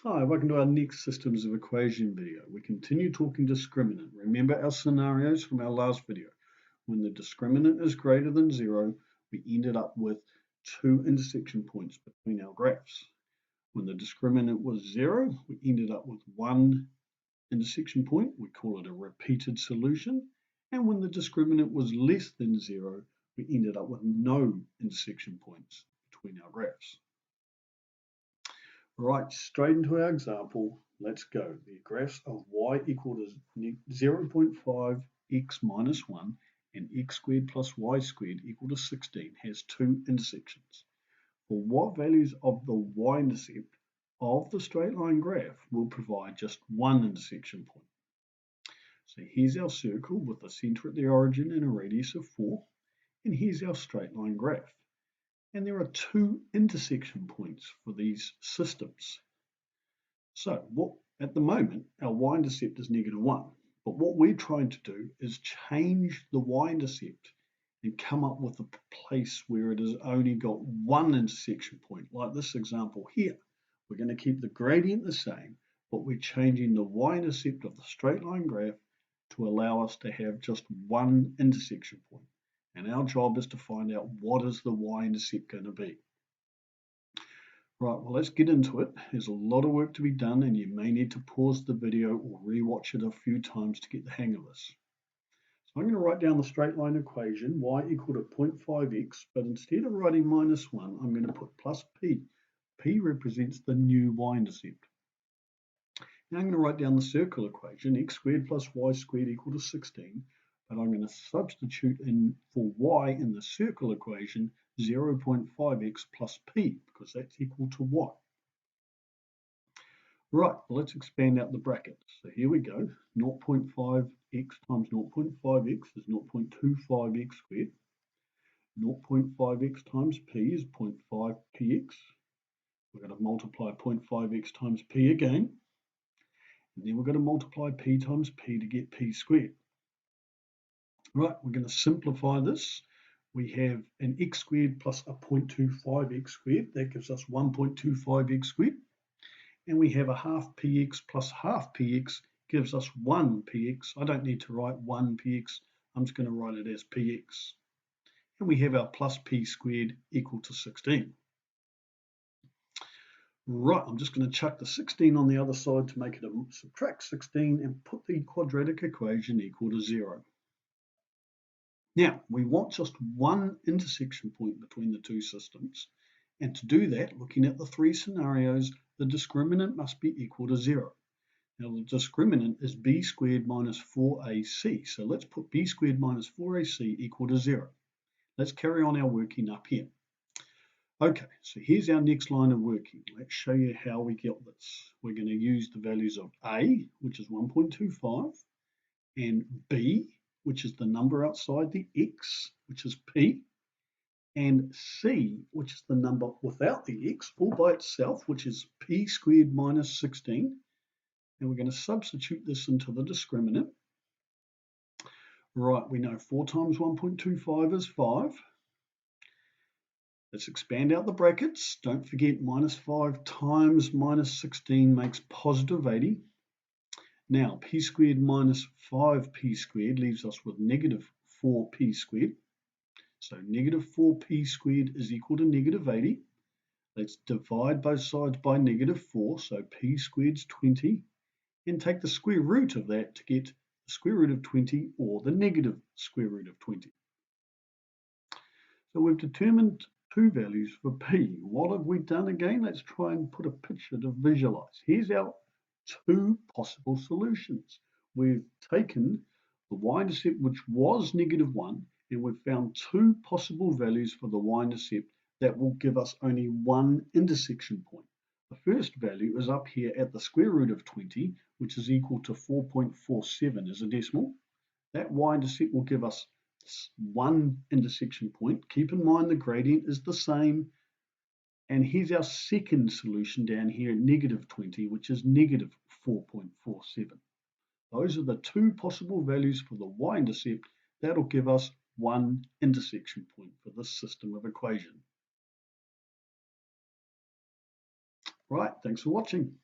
Hi, welcome to our next systems of equation video. We continue talking discriminant. Remember our scenarios from our last video. When the discriminant is greater than 0, we ended up with 2 intersection points between our graphs. When the discriminant was 0, we ended up with 1 intersection point. We call it a repeated solution. And when the discriminant was less than 0, we ended up with no intersection points between our graphs. Right, straight into our example. Let's go. The graphs of y equal to 0.5 x minus 1 and x squared plus y squared equal to 16 has 2 intersections. For what values of the y-intercept of the straight line graph will provide just one intersection point? So here's our circle with a center at the origin and a radius of 4. And here's our straight line graph. And there are 2 intersection points for these systems. So at the moment, our y-intercept is -1. But what we're trying to do is change the y-intercept and come up with a place where it has only got one intersection point, like this example here. We're going to keep the gradient the same, but we're changing the y-intercept of the straight line graph to allow us to have just one intersection point. And our job is to find out what is the y-intercept going to be. Right, well, let's get into it. There's a lot of work to be done, and you may need to pause the video or rewatch it a few times to get the hang of this. So I'm going to write down the straight line equation, y equal to 0.5x, but instead of writing -1, I'm going to put plus p. P represents the new y-intercept. Now I'm going to write down the circle equation, x squared plus y squared equal to 16, but I'm going to substitute in for y in the circle equation 0.5x plus p, because that's equal to y. Right, well, let's expand out the brackets. So here we go. 0.5x times 0.5x is 0.25x squared. 0.5x times p is 0.5px. We're going to multiply 0.5x times p again. And then we're going to multiply p times p to get p squared. Right, we're going to simplify this. We have an x squared plus a 0.25x squared. That gives us 1.25x squared. And we have a half px plus half px gives us 1 px. I don't need to write 1 px. I'm just going to write it as px. And we have our plus p squared equal to 16. Right, I'm just going to chuck the 16 on the other side to make it a subtract 16 and put the quadratic equation equal to 0. Now, we want just one intersection point between the two systems. And to do that, looking at the 3 scenarios, the discriminant must be equal to 0. Now, the discriminant is b squared minus 4ac. So let's put b squared minus 4ac equal to 0. Let's carry on our working up here. Okay, so here's our next line of working. Let's show you how we get this. We're going to use the values of a, which is 1.25, and b, which is the number outside the x, which is p, and c, which is the number without the x, all by itself, which is p squared minus 16. And we're going to substitute this into the discriminant. Right, we know 4 times 1.25 is 5. Let's expand out the brackets. Don't forget minus 5 times minus 16 makes positive 80. Now, p squared minus 5p squared leaves us with negative 4p squared. So negative 4p squared is equal to negative 80. Let's divide both sides by negative 4, so p squared is 20, and take the square root of that to get the square root of 20 or the negative square root of 20. So we've determined 2 values for p. What have we done again? Let's try and put a picture to visualize. Here's our 2 possible solutions. We've taken the y-intercept, which was -1, and we've found 2 possible values for the y-intercept that will give us only one intersection point. The first value is up here at the square root of 20, which is equal to 4.47 as a decimal. That y-intercept will give us one intersection point. Keep in mind the gradient is the same. And here's our second solution down here at -20, which is -4.47. Those are the 2 possible values for the y-intercept. That'll give us one intersection point for this system of equation. Right, thanks for watching.